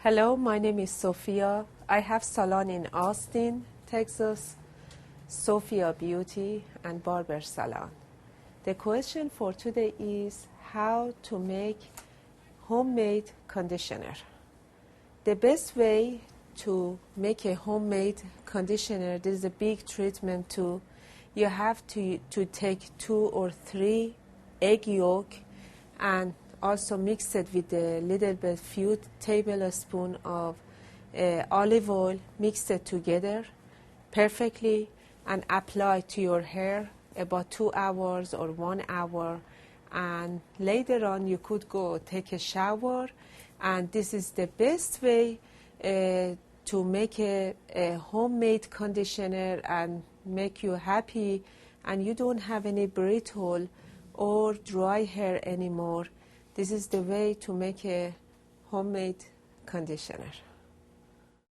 Hello, my name is Sophia. I have salon in Austin, Texas, Sophia Beauty and Barber Salon. The question for today is how to make homemade conditioner. The best way to make a homemade conditioner, this is a big treatment too. You have to take 2 or 3 egg yolk and also mix it with a little bit few tablespoons of olive oil. Mix it together perfectly and apply to your hair about 2 hours or 1 hour, and later on you could go take a shower. And this is the best way to make a homemade conditioner and make you happy, and you don't have any brittle or dry hair anymore. This is the way to make a homemade conditioner.